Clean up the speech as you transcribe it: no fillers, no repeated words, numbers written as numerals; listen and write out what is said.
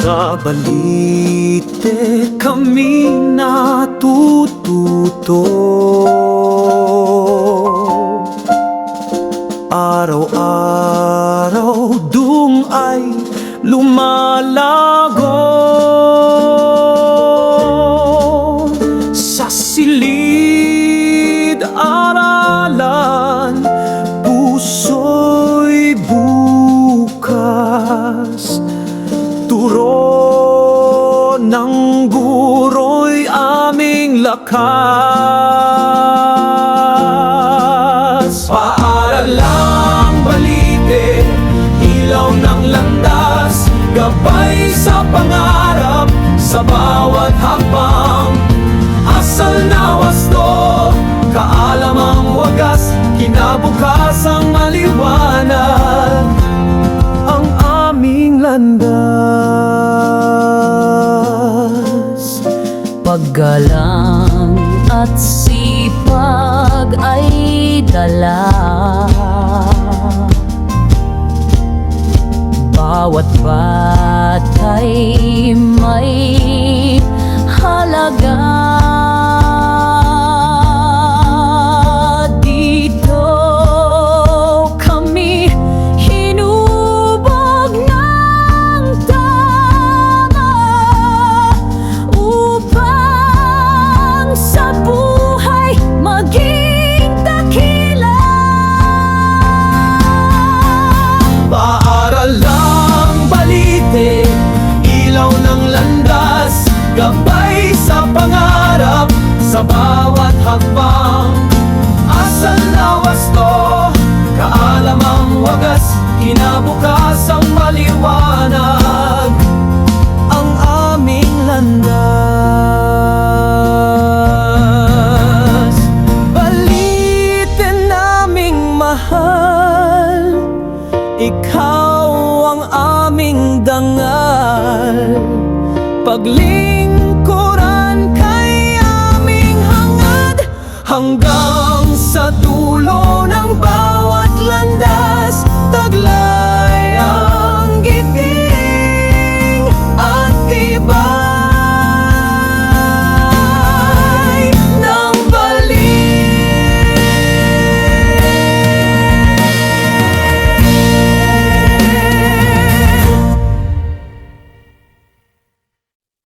Sa balite kami natututo, araw-araw dung ay lumalago. Sa silid aralan, puso'y bukas. Turo ng guro'y aming lakas. Paaralang balite, ilaw ng landas, gabay sa pangarap, sa bawat hakbang. Asal na wasto, kaalamang wagas, kinabukasang maliwanag ang aming landas. Paggalang at sipag ay dala, bawat batay may halaga. Dito kami hinubog ng tama upang sa buhay maging dakila. Paaralang balite, ilaw ng landas, gabay sa pangarap, sa bawat hakbang. Asal na wasto, kaalamang wagas, kinabukasang maliwanag